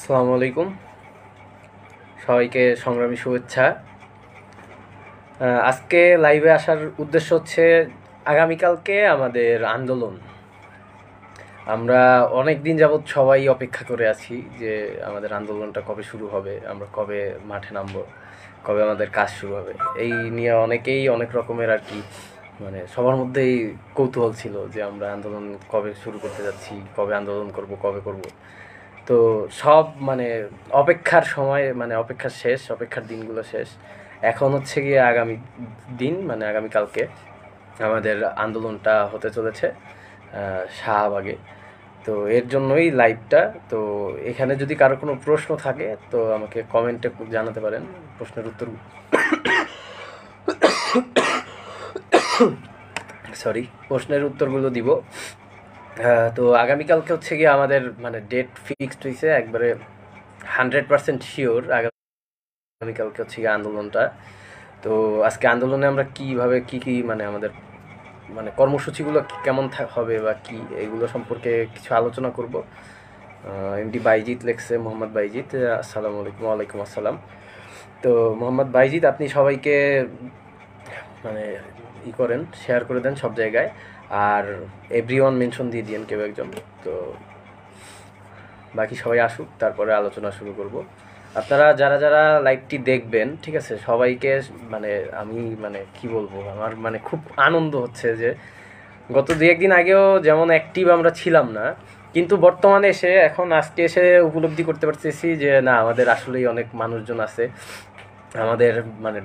আসসালামু আলাইকুম, সবাইকে সংগ্রামী শুভেচ্ছা। আজকে লাইভে আসার উদ্দেশ্য হচ্ছে আগামীকালকে আমাদের আন্দোলন। আমরা অনেক দিন যাবৎ সবাই অপেক্ষা করে আছি যে আমাদের আন্দোলনটা কবে শুরু হবে, আমরা কবে মাঠে নামবো, কবে আমাদের কাজ শুরু হবে। এই নিয়ে অনেকেই অনেক রকমের আর কি সবার মধ্যেই কৌতূহল ছিল যে আমরা আন্দোলন কবে শুরু করতে যাচ্ছি, কবে আন্দোলন করব, কবে করব। তো সব অপেক্ষার সময় অপেক্ষার শেষ, অপেক্ষার দিনগুলো শেষ। এখন হচ্ছে গিয়ে আগামী দিন আগামীকালকে আমাদের আন্দোলনটা হতে চলেছে শাহবাগে। তো এর জন্যই লাইভটা। তো এখানে যদি কারো কোনো প্রশ্ন থাকে তো আমাকে কমেন্টে জানাতে পারেন, প্রশ্নের উত্তর প্রশ্নের উত্তরগুলো দিব। তো আগামীকালকে হচ্ছে গিয়ে আমাদের ডেট ফিক্সড হয়েছে একবারে 100% শিওর। আগামীকালকে হচ্ছে গিয়ে আন্দোলনটা। তো আজকে আন্দোলনে আমরা কীভাবে কী কী আমাদের কর্মসূচিগুলো কেমন হবে বা কী, এগুলো সম্পর্কে কিছু আলোচনা করব। এমডি বাইজিৎ লেখছে, মোহাম্মদ বাইজিৎ। আসসালামু আলাইকুম। ওয়ালাইকুম আসসালাম। তো মোহাম্মদ বাইজিৎ, আপনি সবাইকে করেন, শেয়ার করে দেন সব জায়গায়, আর এভরিওয়ান মেনশন দিয়ে দিয়েন কেউ একজন। তো বাকি সবাই আসুক, তারপরে আলোচনা শুরু করব। আপনারা যারা যারা লাইভটি দেখবেন, ঠিক আছে, সবাইকে আমি কি বলবো, আমার খুব আনন্দ হচ্ছে যে গত দু একদিন আগেও যেমন অ্যাক্টিভ আমরা ছিলাম না, কিন্তু বর্তমানে এসে আজকে এসে উপলব্ধি করতে পারতেছি যে না, আমাদের আসলেই অনেক মানুষজন আছে। আমাদের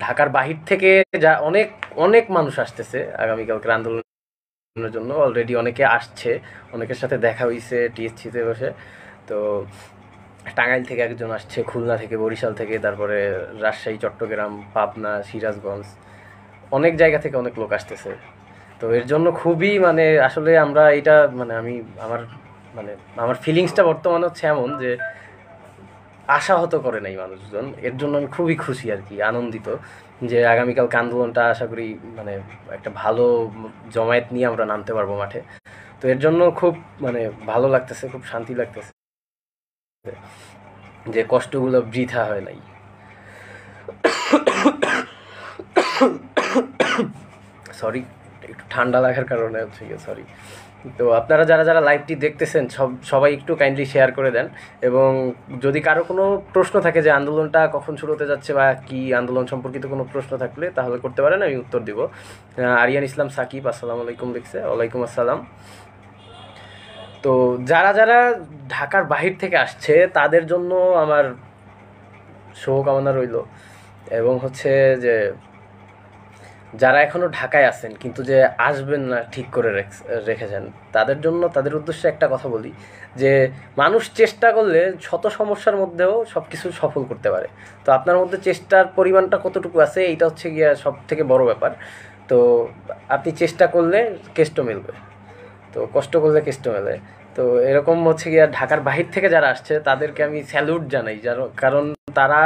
ঢাকার বাহির থেকে যা অনেক অনেক মানুষ আসতেছে আগামীকালকের আন্দোলনের জন্য। অলরেডি অনেকে আসছে, অনেকের সাথে দেখা হয়েছে টিএসসিতে বসে। তো টাঙ্গাইল থেকে একজন আসছে, খুলনা থেকে, বরিশাল থেকে, তারপরে রাজশাহী, চট্টগ্রাম, পাবনা, সিরাজগঞ্জ, অনেক জায়গা থেকে অনেক লোক আসতেছে। তো এর জন্য খুবই আসলে আমরা এটা আমি আমার আমার ফিলিংসটা বর্তমানে হচ্ছে এমন যে আশাহত করে নাই মানুষজন। এর জন্য আমি খুবই খুশি আর কি, আনন্দিত যে আগামীকালকে আন্দোলনটা আশা করি একটা ভালো জমায়েত নিয়ে আমরা নামতে পারবো মাঠে। তো এর জন্য খুব ভালো লাগতেছে, খুব শান্তি লাগতেছে যে কষ্টগুলো বৃথা হয় নাই। সরি, একটু ঠান্ডা লাগার কারণে হচ্ছে গিয়ে সরি। তো আপনারা যারা যারা লাইভটি দেখতেছেন সবাই একটু কাইন্ডলি শেয়ার করে দেন। এবং যদি কারো কোনো প্রশ্ন থাকে যে আন্দোলনটা কখন শুরু হতে যাচ্ছে বা কি আন্দোলন সম্পর্কিত কোনো প্রশ্ন থাকলে তাহলে করতে পারেন, আমি উত্তর দিব। আরিয়ান ইসলাম সাকিব আসসালামু আলাইকুম লিখছে। ওয়ালাইকুম আসসালাম। তো যারা যারা ঢাকার বাহির থেকে আসছে তাদের জন্য আমার শুভকামনা রইল। এবং হচ্ছে যে যারা এখনও ঢাকায় আছেন কিন্তু যে আসবেন না ঠিক করে রেখেছেন, তাদের জন্য, তাদের উদ্দেশ্যে একটা কথা বলি যে মানুষ চেষ্টা করলে শত সমস্যার মধ্যেও সব কিছু সফল করতে পারে। তো আপনার মধ্যে চেষ্টার পরিমাণটা কতটুকু আছে, এইটা হচ্ছে গিয়া সব থেকে বড় ব্যাপার। তো আপনি চেষ্টা করলে কেষ্ট মিলবে, তো কষ্ট করলে কেষ্ট মেলে। তো এরকম হচ্ছে গিয়া ঢাকার বাহির থেকে যারা আসছে তাদেরকে আমি স্যালুট জানাই, কারণ তারা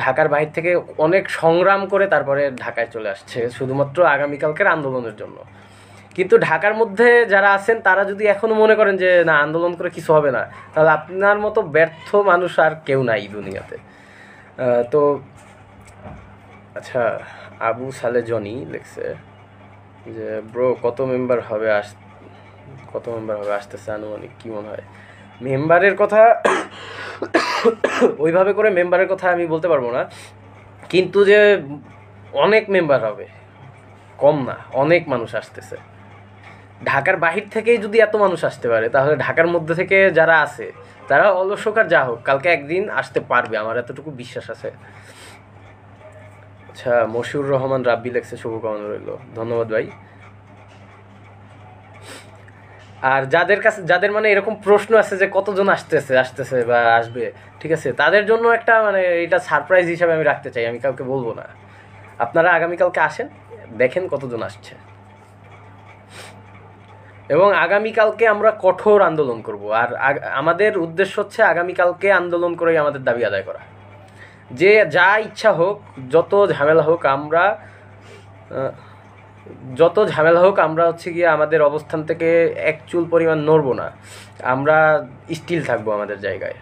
ঢাকার বাহির থেকে অনেক সংগ্রাম করে তারপরে ঢাকায় চলে আসছে শুধুমাত্র আগামীকালকের আন্দোলনের জন্য। কিন্তু ঢাকার মধ্যে যারা আছেন তারা যদি এখনও মনে করেন যে না, আন্দোলন করে কিছু হবে না, তাহলে আপনার মতো ব্যর্থ মানুষ আর কেউ নাই দুনিয়াতে। তো আচ্ছা, আবু সালে জনি লিখছে যে ব্রো কত মেম্বার হবে আসতেছে আনুমানিক, কী মনে হয়? মেম্বারের কথা ওইভাবে করে মেম্বারের কথা আমি বলতে পারবো না, কিন্তু যে অনেক মেম্বার হবে, কম না, অনেক মানুষ আসতেছে। ঢাকার বাহির থেকেই যদি এত মানুষ আসতে পারে, তাহলে ঢাকার মধ্যে থেকে যারা আছে তারা অলসকার যা হোক কালকে একদিন আসতে পারবে, আমার এতটুকু বিশ্বাস আছে। আচ্ছা, মশিউর রহমান রাব্বি লেখছে, শুভকামনা রইল। ধন্যবাদ ভাই। আর যাদের এরকম প্রশ্ন আছে যে কতজন আসতেছে বা আসবে, ঠিক আছে, তাদের জন্য একটা এটা সারপ্রাইজ হিসাবে আমি রাখতে চাই। আমি কাউকে বলবো না, আপনারা আগামীকালকে আসেন, দেখেন কতজন আসছে। এবং আগামীকালকে আমরা কঠোর আন্দোলন করব। আর আমাদের উদ্দেশ্য হচ্ছে আগামীকালকে আন্দোলন করেই আমাদের দাবি আদায় করা। যে যা ইচ্ছা হোক, যত ঝামেলা হোক, আমরা হচ্ছে গিয়ে আমাদের অবস্থান থেকে এক চুল পরিমাণ নড়বো না, আমরা স্টিল থাকবো আমাদের জায়গায়।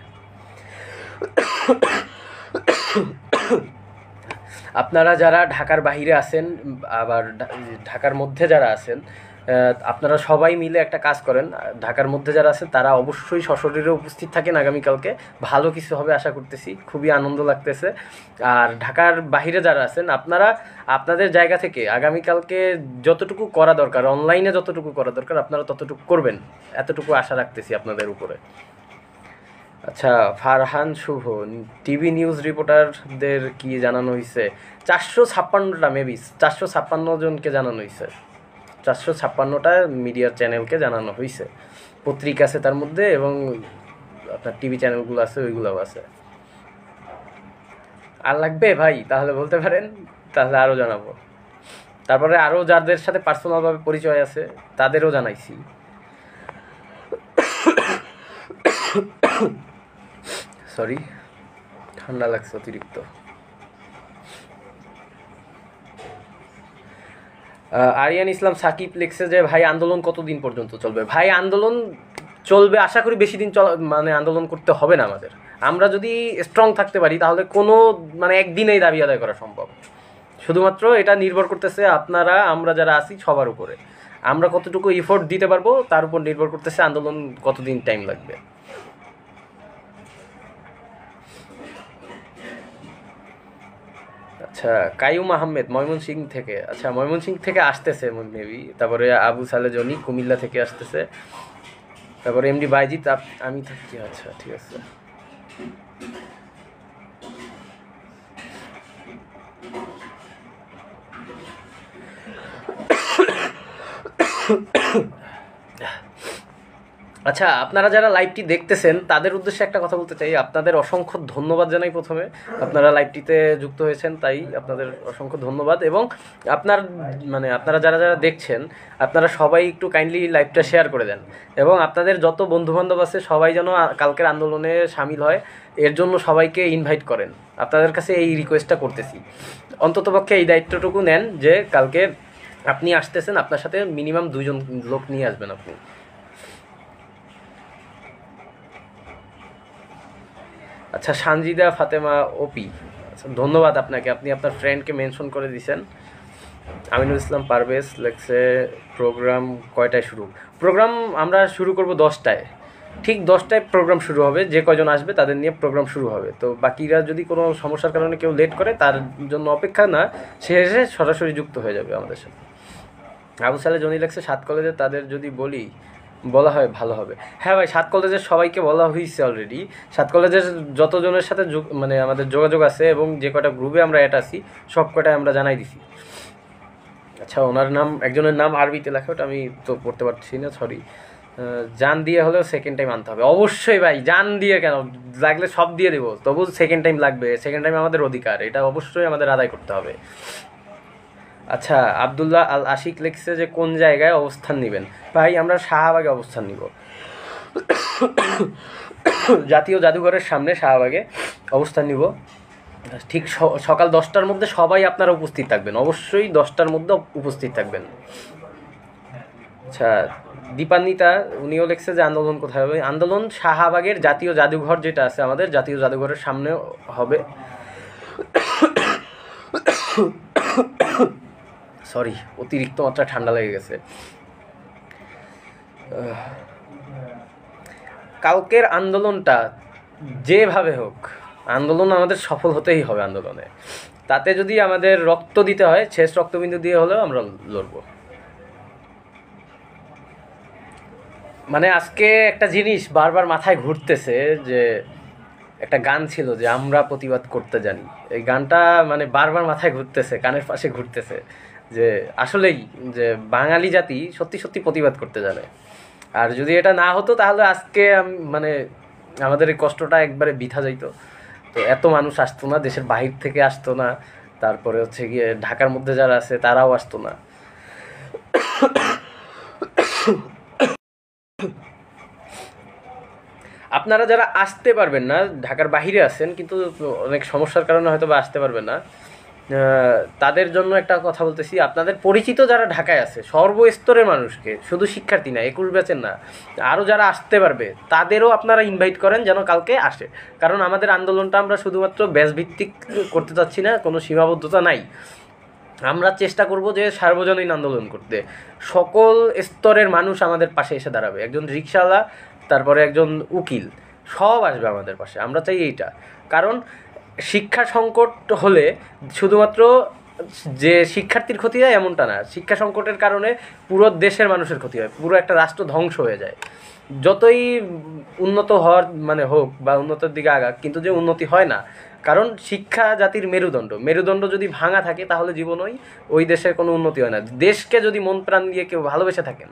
আপনারা যারা ঢাকার বাইরে আছেন, আবার ঢাকার মধ্যে যারা আছেন, আপনারা সবাই মিলে একটা কাজ করেন। ঢাকার মধ্যে যারা আছেন তারা অবশ্যই সশরীরে উপস্থিত থাকেন আগামীকালকে। ভালো কিছু হবে আশা করতেছি, খুবই আনন্দ লাগতেছে। আর ঢাকার বাইরে যারা আছেন আপনারা আপনাদের জায়গা থেকে আগামীকালকে যতটুকু করা দরকার, অনলাইনে যতটুকু করা দরকার আপনারা ততটুকু করবেন, এতটুকু আশা রাখতেছি আপনাদের উপরে। আচ্ছা, ফারহান শুভ, টিভি নিউজ রিপোর্টারদের কি জানানো হয়েছে? 456টা, মেবি 456 জনকে জানানো হয়েছে। 456টা মিডিয়ার চ্যানেলকে জানানো হয়েছে। পত্রিকা আছে তার মধ্যে, এবং আপনার টিভি চ্যানেলগুলো আছে, ওইগুলোও আছে। আর লাগবে ভাই তাহলে বলতে পারেন, তাহলে আরও জানাবো। তারপরে আরও যাদের সাথে পার্সোনালভাবে পরিচয় আছে তাদেরও জানাইছি। সরি, ঠান্ডা লাগছে অতিরিক্ত। আরিয়ান ইসলাম সাকিব লিখছে যে ভাই আন্দোলন কতদিন পর্যন্ত চলবে? ভাই আন্দোলন চলবে, আশা করি বেশি দিন মানে আন্দোলন করতে হবে না আমাদের। আমরা যদি স্ট্রং থাকতে পারি তাহলে কোনো মানে একদিনেই দাবি আদায় করা সম্ভব। শুধুমাত্র এটা নির্ভর করতেছে আপনারা, আমরা যারা আছি সবার উপরে। আমরা কতটুকু এফোর্ট দিতে পারবো তার উপর নির্ভর করতেছে আন্দোলন কতদিন টাইম লাগবে। আচ্ছা, কাইয়ুম আহমেদ ময়মনসিংহ থেকে, আচ্ছা ময়মনসিংহ থেকে আসতেছে মেবি। তারপরে আবু সালে জনি কুমিল্লা থেকে আসতেছে। তারপরে এমডি বাইজিৎ, আমি থাকি। আচ্ছা ঠিক আছে। আচ্ছা, আপনারা যারা লাইভটি দেখতেছেন তাদের উদ্দেশ্যে একটা কথা বলতে চাই। আপনাদের অসংখ্য ধন্যবাদ জানাই প্রথমে। আপনারা লাইভটিতে যুক্ত হয়েছেন তাই আপনাদের অসংখ্য ধন্যবাদ। এবং আপনারা যারা যারা দেখছেন আপনারা সবাই একটু কাইন্ডলি লাইভটা শেয়ার করে দেন, এবং আপনাদের যত বন্ধুবান্ধব আছে সবাই যেন কালকের আন্দোলনে সামিল হয় এর জন্য সবাইকে ইনভাইট করেন। আপনাদের কাছে এই রিকোয়েস্টটা করতেছি, অন্ততপক্ষে এই দায়িত্বটুকু নেন যে কালকে আপনি আসতেছেন, আপনার সাথে মিনিমাম 2জন লোক নিয়ে আসবেন আপনি। আচ্ছা, সানজিদা ফাতেমা ওপি, আচ্ছা ধন্যবাদ আপনাকে, আপনি আপনার ফ্রেন্ডকে মেনশন করে দিয়েছেন। আমিনুল ইসলাম পারভেজ লেখছে প্রোগ্রাম কয়টায় শুরু? প্রোগ্রাম আমরা শুরু করব 10টায়, ঠিক 10টায় প্রোগ্রাম শুরু হবে। যে কয়জন আসবে তাদের নিয়ে প্রোগ্রাম শুরু হবে। তো বাকিরা যদি কোনো সমস্যার কারণে কেউ লেট করে তার জন্য অপেক্ষা না, সে এসে সরাসরি যুক্ত হয়ে যাবে আমাদের সাথে। আবু সালে জনি লেখছে 7 কলেজে তাদের যদি বলা হয় ভালো হবে। হ্যাঁ ভাই, 7 কলেজের সবাইকে বলা হয়েছে অলরেডি। 7 কলেজের যতজনের সাথে মানে আমাদের যোগাযোগ আছে এবং যে কটা গ্রুপে আমরা অ্যাড আছি সব কটায় আমরা জানাই দিছি। আচ্ছা, ওনার নাম, একজনের নাম আরবিতে লেখা, ওটা আমি তো পড়তে পারছি না, সরি। জান দিয়ে হলেও সেকেন্ড টাইম আনতে হবে। অবশ্যই ভাই, জান দিয়ে কেন, লাগলে সব দিয়ে দেবো, তবু সেকেন্ড টাইম লাগবে। সেকেন্ড টাইম আমাদের অধিকার, এটা অবশ্যই আমাদের আদায় করতে হবে। আচ্ছা, আবদুল্লাহ আল আশিক লিখছে যে কোন জায়গায় অবস্থান নেবেন? ভাই আমরা শাহবাগে অবস্থান নিব, জাতীয় জাদুঘরের সামনে শাহবাগে অবস্থান নিব। ঠিক সকাল 10টার মধ্যে সবাই আপনারা উপস্থিত থাকবেন, অবশ্যই 10টার মধ্যে উপস্থিত থাকবেন। আচ্ছা, দীপান্বিতা উনিও লিখছে যে আন্দোলন কোথায় হবে? আন্দোলন শাহবাগের জাতীয় জাদুঘর যেটা আছে আমাদের, জাতীয় জাদুঘরের সামনে হবে। সরি, অতিরিক্ত মাত্রা ঠান্ডা লেগে গেছে। কালকের আন্দোলনটা যেভাবে হোক, আন্দোলন আমাদের সফল হতেই হবে। আন্দোলনে তাতে যদি আমাদের রক্ত দিতে হয়, শেষ রক্তবিন্দু দিয়ে হলেও আমরা লড়ব। মানে আজকে একটা জিনিস বারবার মাথায় ঘুরতেছে, যে একটা গান ছিল যে আমরা প্রতিবাদ করতে জানি। এই গানটা মানে বারবার মাথায় ঘুরতেছে, কানের পাশে ঘুরতেছে, যে আসলেই যে বাঙালি জাতি সত্যি সত্যি প্রতিবাদ করতে জানে। আর যদি এটা না হতো তাহলে আজকে মানে আমাদের এই কষ্টটা একবারে বৃথা যাইতো। তো এত মানুষ আসতো না, দেশের বাহির থেকে আসতো না, তারপরে হচ্ছে গিয়ে ঢাকার মধ্যে যারা আছে তারাও আসতো না। আপনারা যারা আসতে পারবেন না, ঢাকার বাহিরে আছেন কিন্তু অনেক সমস্যার কারণে হয়তো বা আসতে পারবেন না, তাদের জন্য একটা কথা বলতেছি, আপনাদের পরিচিত যারা ঢাকায় আছে সর্বস্তরের মানুষকে, শুধু শিক্ষার্থী না, 21 ব্যাচের না, আরও যারা আসতে পারবে তাদেরও আপনারা ইনভাইট করেন যেন কালকে আসে। কারণ আমাদের আন্দোলনটা আমরা শুধুমাত্র ব্যাচ ভিত্তিক করতে চাচ্ছি না, কোনো সীমাবদ্ধতা নাই। আমরা চেষ্টা করব যে সার্বজনীন আন্দোলন করতে, সকল স্তরের মানুষ আমাদের পাশে এসে দাঁড়াবে, একজন রিকশাওয়ালা, তারপরে একজন উকিল, সব আসবে আমাদের পাশে। আমরা চাই এইটা। কারণ শিক্ষা সংকট হলে শুধুমাত্র যে শিক্ষার্থীর ক্ষতি হয় এমনটা না, শিক্ষা সংকটের কারণে পুরো দেশের মানুষের ক্ষতি হয়, পুরো একটা রাষ্ট্র ধ্বংস হয়ে যায়। যতই উন্নত হওয়ার মানে হোক বা উন্নতির দিকে আগাক, কিন্তু যে উন্নতি হয় না, কারণ শিক্ষা জাতির মেরুদণ্ড, মেরুদণ্ড যদি ভাঙা থাকে তাহলে জীবনই ওই দেশের কোনো উন্নতি হয় না। দেশকে যদি মন প্রাণ দিয়ে কেউ ভালোবেসে থাকেন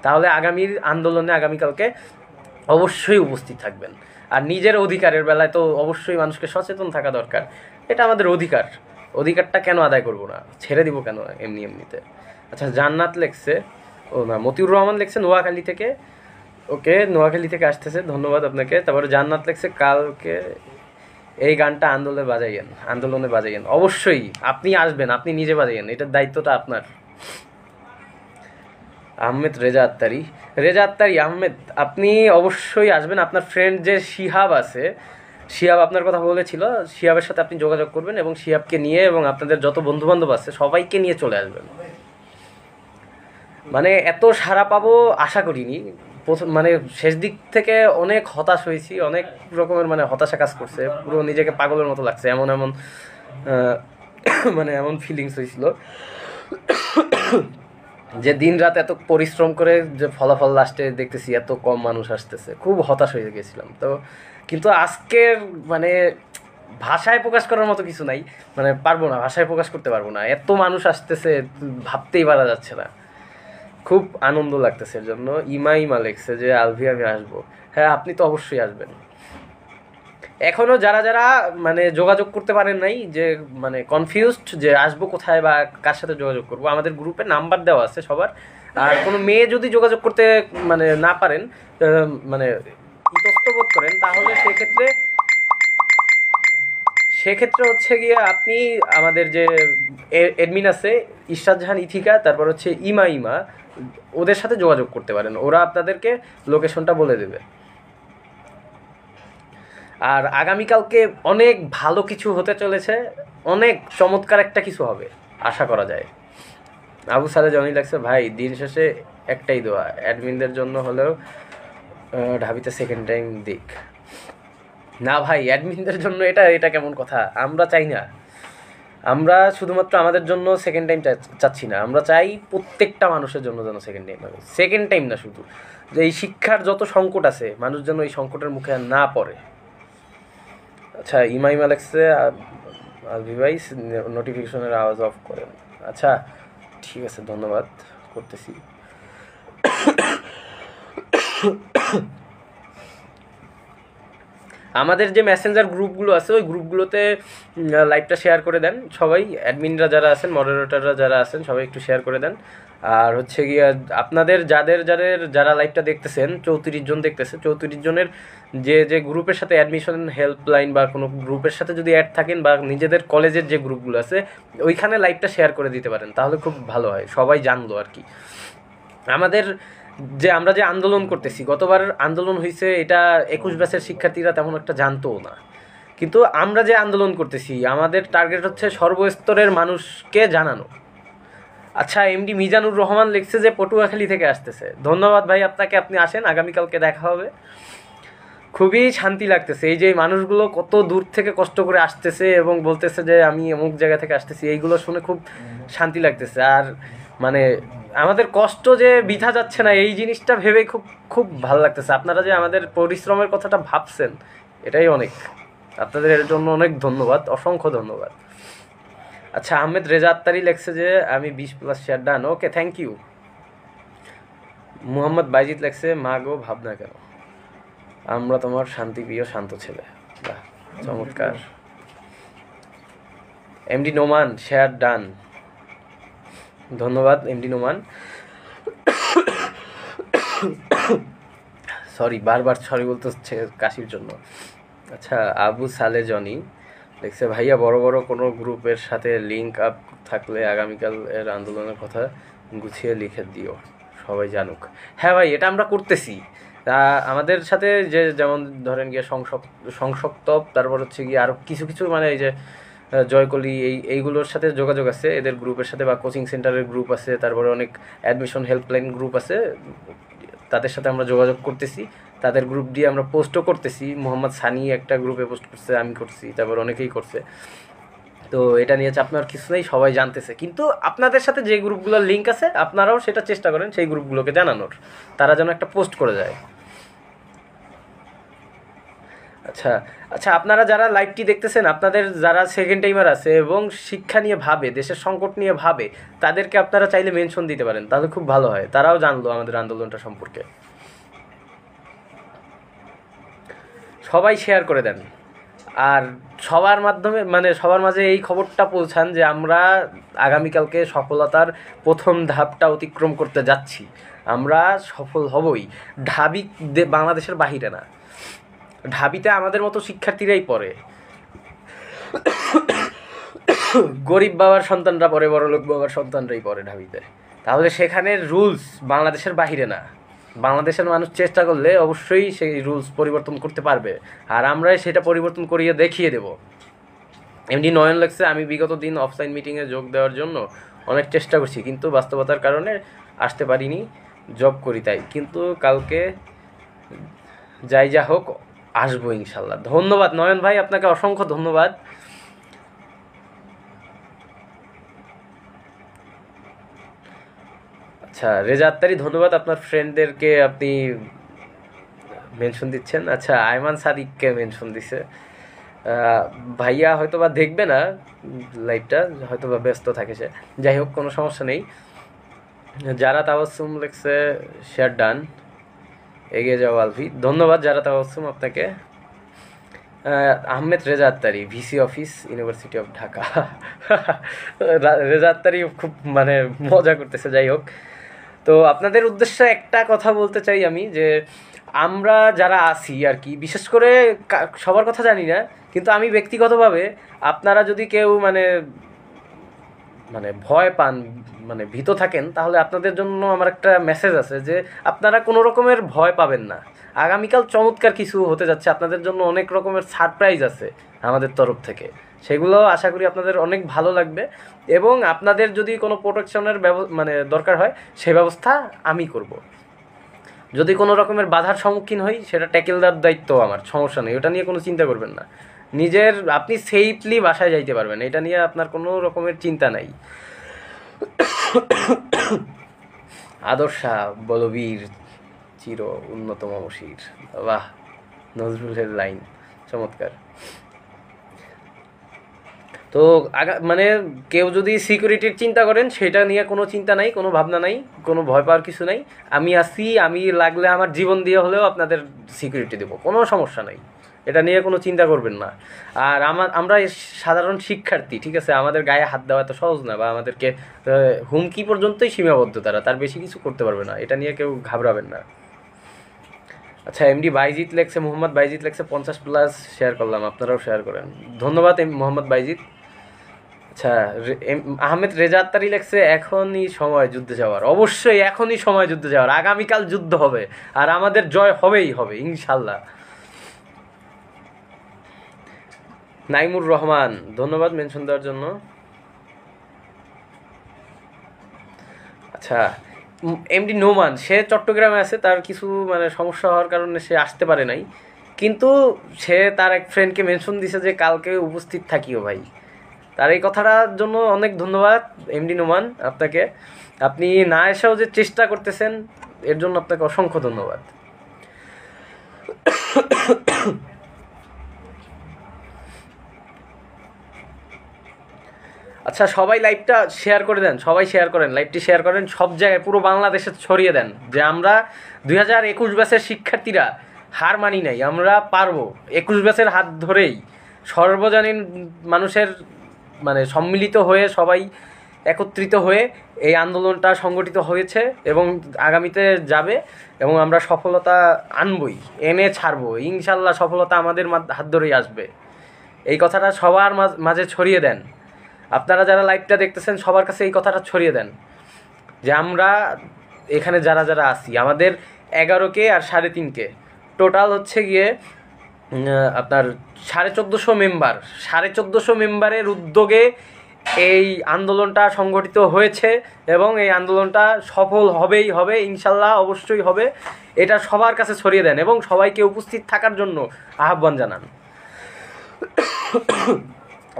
তাহলে আগামীর আন্দোলনে আগামীকালকে অবশ্যই উপস্থিত থাকবেন। আর নিজের অধিকারের বেলায় তো অবশ্যই মানুষকে সচেতন থাকা দরকার, এটা আমাদের অধিকার, অধিকারটা কেন আদায় করবো না, ছেড়ে দিব কেন এমনিতে। আচ্ছা, জান্নাত লেখছে, ও না, মতিউর রহমান লেখছে নোয়াখালী থেকে, ওকে নোয়াখালী থেকে আসতেছে, ধন্যবাদ আপনাকে। তারপরে জান্নাত লেখছে কালকে এই গানটা আন্দোলনে বাজাইয়েন। অবশ্যই আপনি আসবেন, আপনি নিজে বাজাইয়েন, এটার দায়িত্বটা আপনার। আহমেদ রেজা আত্তারি আহমেদ, আপনি অবশ্যই আসবেন। আপনার ফ্রেন্ড যে শিহাব আছে, শিহাব আপনার কথা বলেছিল, শিহাবের সাথে আপনি যোগাযোগ করবেন এবং শিহাবকে নিয়ে এবং আপনাদের যত বন্ধুবান্ধব আছে সবাইকে নিয়ে চলে আসবেন। মানে এত সাড়া পাবো আশা করিনি। প্রথম মানে শেষ দিক থেকে অনেক হতাশ হয়েছি, অনেক রকমের মানে হতাশা কাজ করছে, পুরো নিজেকে পাগলের মতো লাগছে, এমন মানে এমন ফিলিংস হয়েছিল যে দিন রাত এত পরিশ্রম করে যে ফলাফল লাস্টে দেখতেছি এত কম মানুষ আসতেছে, খুব হতাশ হয়ে গেছিলাম। তো কিন্তু আজকের মানে ভাষায় প্রকাশ করার মতো কিছু নাই, মানে পারবো না, ভাষায় প্রকাশ করতে পারবো না, এত মানুষ আসতেছে ভাবতেই পারা যাচ্ছে না। খুব আনন্দ লাগতেছে এর জন্য। ইমা লেখছে যে আলভি আমি আসবো। হ্যাঁ, আপনি তো অবশ্যই আসবেন। এখনও যারা যারা মানে যোগাযোগ করতে পারেন নাই, যে মানে কনফিউজড যে আসবো কোথায় বা কার সাথে যোগাযোগ করবো, আমাদের গ্রুপে নাম্বার দেওয়া আছে সবার। আর কোনো মেয়ে যদি যোগাযোগ করতে মানে না পারেন, মানে ইতস্ত বোধ করেন, তাহলে সেক্ষেত্রে হচ্ছে গিয়ে আপনি আমাদের যে এডমিন আছে ইশরাত জাহান ইথিকা, তারপর হচ্ছে ইমা, ওদের সাথে যোগাযোগ করতে পারেন, ওরা আপনাদেরকে লোকেশনটা বলে দেবে। আর আগামীকালকে অনেক ভালো কিছু হতে চলেছে, অনেক চমৎকার একটা কিছু হবে আশা করা যায়। আবু সালে জনি লাগছে, ভাই দিন শেষে একটাই দোয়া, অ্যাডমিনদের জন্য হলেও ঢাবিতে সেকেন্ড টাইম দিক। না ভাই, অ্যাডমিনদের জন্য এটা কেমন কথা? আমরা চাই না, আমরা শুধুমাত্র আমাদের জন্য সেকেন্ড টাইম চাচ্ছি না, আমরা চাই প্রত্যেকটা মানুষের জন্য যেন সেকেন্ড টাইম হবে। সেকেন্ড টাইম না, শুধু যে এই শিক্ষার যত সংকট আছে মানুষ যেন এই সংকটের মুখে না পড়ে। আচ্ছা, ইমা লেখছে আলভি ভাই নোটিফিকেশনের আওয়াজ অফ করেন। আচ্ছা ঠিক আছে, ধন্যবাদ, করতেছি। আমাদের যে মেসেঞ্জার গ্রুপগুলো আছে ওই গ্রুপগুলোতে লাইভটা শেয়ার করে দেন সবাই, অ্যাডমিনরা যারা আছেন, মডারেটররা যারা আছেন, সবাই একটু শেয়ার করে দেন। আর হচ্ছে গিয়ে আপনাদের যারা লাইভটা দেখতেছেন, 34 জন দেখতেছে, 34 জনের যে গ্রুপের সাথে অ্যাডমিশন হেল্পলাইন বা কোনো গ্রুপের সাথে যদি অ্যাড থাকেন বা নিজেদের কলেজের যে গ্রুপগুলো আছে ওইখানে লাইভটা শেয়ার করে দিতে পারেন, তাহলে খুব ভালো হয়, সবাই জানলো আর কি। আমরা যে আন্দোলন করতেছি, গতবার আন্দোলন হয়েছে, এটা 21 ব্যাচের শিক্ষার্থীরা তেমন একটা জানতোও না, কিন্তু আমরা যে আন্দোলন করতেছি আমাদের টার্গেট হচ্ছে সর্বস্তরের মানুষকে জানানো। আচ্ছা, এমডি মিজানুর রহমান লিখছে যে পটুয়াখালী থেকে আসতেছে, ধন্যবাদ ভাই আপনাকে, আপনি আসেন, আগামীকালকে দেখা হবে। খুবই শান্তি লাগতেছে, এই যে মানুষগুলো কত দূর থেকে কষ্ট করে আসতেছে এবং বলতেছে যে আমি অমুক জায়গা থেকে আসতেছি, এইগুলো শুনে খুব শান্তি লাগতেছে। আর মানে আমাদের কষ্ট যে বৃথা যাচ্ছে না, এই জিনিসটা ভেবে খুব খুব ভালো লাগতেছে। আপনারা যে আমাদের পরিশ্রমের কথাটা ভাবছেন, এটাই অনেক, আপনাদের এর জন্য অনেক ধন্যবাদ, অসংখ্য ধন্যবাদ। আচ্ছা, আহমেদ রেজা আত্তারি লেখছে যে আমি 20+ share done, okay, thank you. Muhammad Baijit লেখছে মা গো ভাবনা কেন, আমরা তোমার শান্তিপ্রিয় শান্ত ছেলে, বাহ চমৎকার। এমডি নোমান শেয়ার ডান, ধন্যবাদ এমডি নোমান। সরি, বারবার সরি বলতে হচ্ছে কাশির জন্য। আচ্ছা, আবু সালে জনি দেখছে ভাইয়া, বড় বড় কোনো গ্রুপের সাথে লিঙ্ক আপ থাকলে আগামীকাল এর আন্দোলনের কথা গুছিয়ে লিখে দিও, সবাই জানুক। হ্যাঁ ভাই, এটা আমরা করতেছি। আমাদের সাথে যে যেমন ধরেন গিয়ে সংসপ্তব, তারপর হচ্ছে গিয়ে আরও কিছু কিছু মানে এই যে জয়কলি, এইগুলোর সাথে যোগাযোগ আছে, এদের গ্রুপের সাথে, বা কোচিং সেন্টারের গ্রুপ আছে, তারপরে অনেক অ্যাডমিশন হেল্পলাইন গ্রুপ আছে, তাদের সাথে আমরা যোগাযোগ করতেছি। তাদের গ্রুপ দিয়ে আমরা পোস্টও করতেছি। মোহাম্মদ সানি একটা গ্রুপে পোস্ট করছে, আমি করছি, তারপর অনেকেই করছে। তো এটা নিয়ে চাপ নেওয়ার কিছু নেই, সবাই জানতেছে। কিন্তু আপনাদের সাথে যে গ্রুপগুলোর লিঙ্ক আছে, আপনারাও সেটা চেষ্টা করেন সেই গ্রুপগুলোকে জানানোর, তারা যেন একটা পোস্ট করে যায়। আচ্ছা আচ্ছা, আপনারা যারা লাইভটি দেখতেছেন, আপনাদের যারা সেকেন্ড টাইমার আছে এবং শিক্ষা নিয়ে ভাবে, দেশের সংকট নিয়ে ভাবে, তাদেরকে আপনারা চাইলে মেনশন দিতে পারেন, তাহলে খুব ভালো হয়, তারাও জানলো আমাদের আন্দোলনটা সম্পর্কে। সবাই শেয়ার করে দেন, আর সবার মাধ্যমে মানে সবার মাঝে এই খবরটা পৌঁছান যে আমরা আগামীকালকে সফলতার প্রথম ধাপটা অতিক্রম করতে যাচ্ছি। আমরা সফল হবই। ঢাবি বাংলাদেশের বাহিরে না, ঢাবিতে আমাদের মতো শিক্ষার্থীরাই পড়ে। গরিব বাবার সন্তানরা পড়ে, বড়লোক বাবার সন্তানরাই পড়ে ঢাবিতে। তাহলে সেখানের রুলস বাংলাদেশের বাহিরে না। বাংলাদেশের মানুষ চেষ্টা করলে অবশ্যই সেই রুলস পরিবর্তন করতে পারবে, আর আমরাই সেটা পরিবর্তন করিয়ে দেখিয়ে দেব। এমনি নয়ন লাগছে, আমি বিগত দিন অফলাইন মিটিংয়ে যোগ দেওয়ার জন্য অনেক চেষ্টা করছি, কিন্তু বাস্তবতার কারণে আসতে পারিনি, জব করি তাই। কিন্তু কালকে যাই যা হোক আসবো ইনশাল্লাহ। ধন্যবাদ নয়ন ভাই, আপনাকে অসংখ্য ধন্যবাদ। আচ্ছা রেজা আত্তারি, ধন্যবাদ, আপনার ফ্রেন্ডদেরকে আপনি মেনশন দিচ্ছেন। আচ্ছা আয়মান সাদিককে মেনশন দিছে। ভাইয়া হয়তো বা দেখবে না লাইভটা, হয়তো বা ব্যস্ত থাকে সে, যাই হোক কোনো সমস্যা নেই। যারা তাবাসসুম লেখছে শেয়ার ডান, এগিয়ে যাও আলভি, ধন্যবাদ যারা তাবাসসুম আপনাকে। Ahmed Reza Attari, VC office, university of Dhaka. Reza Attari খুব মানে মজা করতেছে। যাই হোক, তো আপনাদের উদ্দেশ্যে একটা কথা বলতে চাই আমি, যে আমরা যারা আছি আর কি, বিশেষ করে সবার কথা জানি না, কিন্তু আমি ব্যক্তিগতভাবে, আপনারা যদি কেউ মানে মানে ভয় পান, মানে ভীত থাকেন, তাহলে আপনাদের জন্য আমার একটা মেসেজ আছে, যে আপনারা কোনো রকমের ভয় পাবেন না। আগামীকাল চমৎকার কিছু হতে যাচ্ছে, আপনাদের জন্য অনেক রকমের সারপ্রাইজ আছে আমাদের তরফ থেকে, সেগুলো আশা করি আপনাদের অনেক ভালো লাগবে। এবং আপনাদের যদি কোনো প্রোটেকশনের মানে দরকার হয়, সেই ব্যবস্থা আমি করব। যদি কোনো রকমের বাধার সম্মুখীন হই, সেটা ট্যাকেল দেওয়ার দায়িত্ব আমার, সমস্যা নেই, ওটা নিয়ে কোনো চিন্তা করবেন না। নিজের আপনি সেফলি বাসায় যাইতে পারবেন, এটা নিয়ে আপনার কোনো রকমের চিন্তা নাই। আদর্শা বলবীর চির উন্নতম মশির, বাহ, নজরুলের লাইন চমৎকার। তো মানে কেউ যদি সিকিউরিটির চিন্তা করেন, সেটা নিয়ে কোনো চিন্তা নাই, কোনো ভাবনা নাই, কোনো ভয় পাওয়ার কিছু নাই। আমি আছি, আমি লাগলে আমার জীবন দিয়ে হলেও আপনাদের সিকিউরিটি দেবো, কোনো সমস্যা নাই, এটা নিয়ে কোনো চিন্তা করবেন না। আর আমরা সাধারণ শিক্ষার্থী, ঠিক আছে, আমাদের গায়ে হাত দেওয়া এত সহজ না, বা আমাদেরকে হুমকি পর্যন্তই সীমাবদ্ধ, তার বেশি কিছু করতে পারবে না, এটা নিয়ে কেউ ঘাবড়াবেন না। আচ্ছা এমডি বাইজিৎ লেখছে, মোহাম্মদ বাইজিৎ লেখছে 50+ শেয়ার করলাম, আপনারাও শেয়ার করেন, ধন্যবাদ মোহাম্মদ বাইজিৎ। আচ্ছা আহমেদ রেজা আত্তারি লেখছে, এখনই সময় যুদ্ধে যাওয়ার। অবশ্যই এখনই সময় যুদ্ধে যাওয়ার, আগামীকাল যুদ্ধ হবে, আর আমাদের জয় হবেই হবে ইনশাল্লাহ। নাইমুর রহমান, ধন্যবাদ মেনশন দেওয়ার জন্য। আচ্ছা এমডি নোমান, সে চট্টগ্রামে আছে, তার কিছু মানে সমস্যা হওয়ার কারণে সে আসতে পারে নাই, কিন্তু সে তার এক ফ্রেন্ডকে মেনশন দিছে যে কালকে উপস্থিত থাকিও ভাই। তার এই কথাটার জন্য অনেক ধন্যবাদ এমডি নোমান আপনাকে। আপনি না এসেও যে চেষ্টা করতেছেন, এর জন্য আপনাকে অসংখ্য ধন্যবাদ। আচ্ছা সবাই লাইভটা শেয়ার করে দেন, সবাই শেয়ার করেন, লাইভটি শেয়ার করেন, সব জায়গায় পুরো বাংলাদেশে ছড়িয়ে দেন, যে আমরা 2021 ব্যাচের শিক্ষার্থীরা হার মানি নাই, আমরা পারবো। 21 ব্যাচের হাত ধরেই সর্বজনীন মানুষের মানে সম্মিলিত হয়ে, সবাই একত্রিত হয়ে এই আন্দোলনটা সংগঠিত হয়েছে এবং আগামীতে যাবে, এবং আমরা সফলতা আনবই, এনে ছাড়বো ইনশাল্লাহ। সফলতা আমাদের হাত ধরেই আসবে, এই কথাটা সবার মাঝে ছড়িয়ে দেন। আপনারা যারা লাইভটা দেখতেছেন সবার কাছে এই কথাটা ছড়িয়ে দেন যে আমরা এখানে যারা যারা আছি আমাদের 11K আর 3.5K টোটাল হচ্ছে গিয়ে আপনার 1450 মেম্বার, 1450 মেম্বারের উদ্যোগে এই আন্দোলনটা সংগঠিত হয়েছে এবং এই আন্দোলনটা সফল হবে ইনশাল্লাহ, অবশ্যই হবে। এটা সবার কাছে ছড়িয়ে দেন এবং সবাইকে উপস্থিত থাকার জন্য আহ্বান জানান।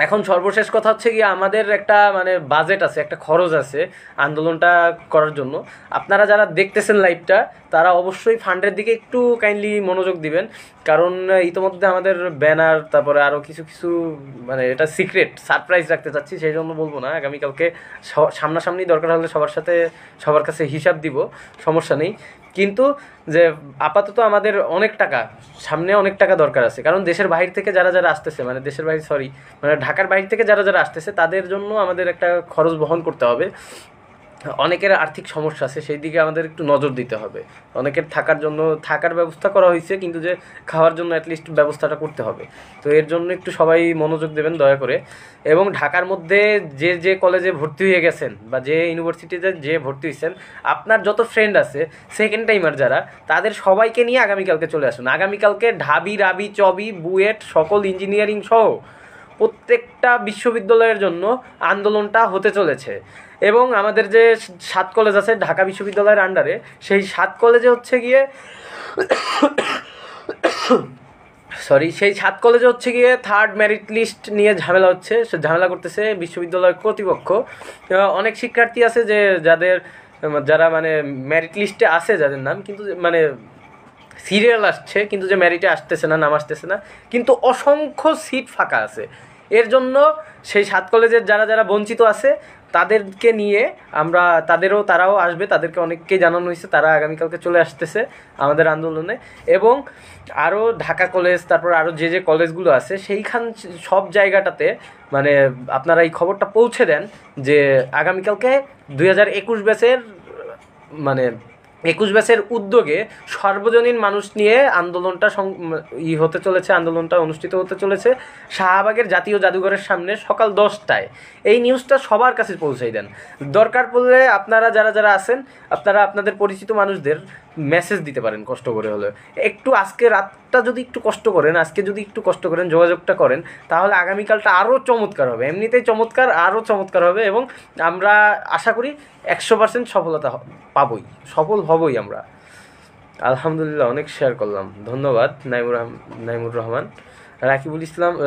এখন সর্বশেষ কথা হচ্ছে কি, আমাদের একটা মানে বাজেট আছে, একটা খরচ আছে আন্দোলনটা করার জন্য। আপনারা যারা দেখতেছেন লাইভটা তারা অবশ্যই ফান্ডের দিকে একটু কাইন্ডলি মনোযোগ দিবেন, কারণ ইতোমধ্যে আমাদের ব্যানার তারপরে আরও কিছু মানে এটা সিক্রেট সারপ্রাইজ রাখতে চাচ্ছি, সেই জন্য বলবো না। আগামীকালকে সামনাসামনি দরকার হলে সবার কাছে হিসাব দিব, সমস্যা নেই। কিন্তু যে আপাতত আমাদের সামনে অনেক টাকা দরকার আছে, কারণ দেশের বাইরে থেকে যারা যারা আসতেছে, মানে মানে ঢাকার বাইরে থেকে যারা যারা আসতেছে তাদের জন্য আমাদের একটা খরচ বহন করতে হবে। অনেকের আর্থিক সমস্যা আছে, সেই দিকে আমাদের একটু নজর দিতে হবে। অনেকের থাকার ব্যবস্থা করা হয়েছে, কিন্তু যে খাওয়ার জন্য অ্যাটলিস্ট ব্যবস্থাটা করতে হবে। তো এর জন্য একটু সবাই মনোযোগ দেবেন দয়া করে। এবং ঢাকার মধ্যে যে কলেজে ভর্তি হয়ে গেছেন বা যে ইউনিভার্সিটিতে যে ভর্তি হয়েছেন, আপনার যত ফ্রেন্ড আছে সেকেন্ড টাইমার যারা, তাদের সবাইকে নিয়ে আগামীকালকে চলে আসুন। আগামীকালকে ঢাবি, রাবি, চবি, বুয়েট সকল ইঞ্জিনিয়ারিং সহ প্রত্যেকটা বিশ্ববিদ্যালয়ের জন্য আন্দোলনটা হতে চলেছে। এবং আমাদের যে 7 কলেজ আছে ঢাকা বিশ্ববিদ্যালয়ের আন্ডারে, সেই 7 কলেজে হচ্ছে গিয়ে সেই 7 কলেজে হচ্ছে গিয়ে 3rd মেরিট লিস্ট নিয়ে ঝামেলা করতেছে বিশ্ববিদ্যালয় কর্তৃপক্ষ। অনেক শিক্ষার্থী আছে যারা মানে মেরিট লিস্টে আছে, যাদের নাম কিন্তু মানে সিরিয়াল আসছে, কিন্তু যে মেরিটে নাম আসতেছে না, কিন্তু অসংখ্য সিট ফাঁকা আছে। এর জন্য সেই 7 কলেজের যারা যারা বঞ্চিত আছে তাদেরকে নিয়ে তারাও আসবে, তাদেরকে অনেককেই জানানো হয়েছে, তারা আগামীকালকে চলে আসতেছে আমাদের আন্দোলনে। এবং আরও ঢাকা কলেজ, তারপর আরও যে কলেজগুলো আছে সব জায়গাটাতে মানে আপনারা এই খবরটা পৌঁছে দেন যে আগামীকালকে 2021 ব্যাচের মানে 21 ব্যাচের উদ্যোগে সর্বজনীন মানুষ নিয়ে আন্দোলনটা অনুষ্ঠিত হতে চলেছে শাহবাগের জাতীয় জাদুঘরের সামনে সকাল 10টায়। এই নিউজটা সবার কাছে পৌঁছাই দেন। দরকার পড়লে আপনারা যারা আছেন আপনারা আপনাদের পরিচিত মানুষদের মেসেজ দিতে পারেন, কষ্ট করে হলেও একটু। আজকে যদি একটু কষ্ট করেন যোগাযোগটা করেন, তাহলে আগামীকালটা আরও চমৎকার হবে। এমনিতেই আরও চমৎকার হবে এবং আমরা আশা করি 100% সফলতা সফল হবই আমরা। আলহামদুলিল্লাহ, অনেক শেয়ার করলাম, ধন্যবাদ। নাইমুর রহমান,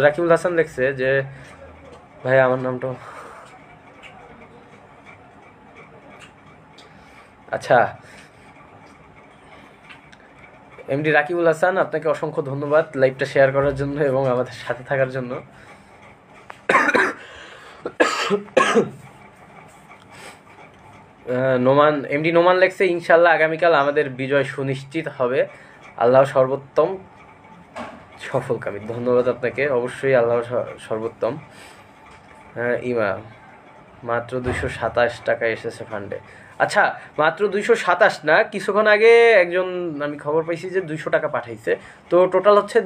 রাকিবুল হাসান লেখছে যে ভাই আমার নামটা আচ্ছা, এমডি রাকিবুল হাসান, আপনাকে অসংখ্য ধন্যবাদ লাইভটা শেয়ার করার জন্য এবং আমাদের সাথে থাকার জন্য। এমডি নোমান লেখছে ইনশাল্লাহ আগামীকাল আমাদের বিজয় সুনিশ্চিত হবে, আল্লাহ সর্বোত্তম সফলকামী। ধন্যবাদ আপনাকে, অবশ্যই আল্লাহ সর্বোত্তম। ইমা মাত্র 227 টাকা এসেছে ফান্ডে। আচ্ছা, মাত্র 227 না, কিছুক্ষণ আগে আমি খবর পাইছি যে 200 টাকা পাঠাইছে। তো টোটাল হচ্ছে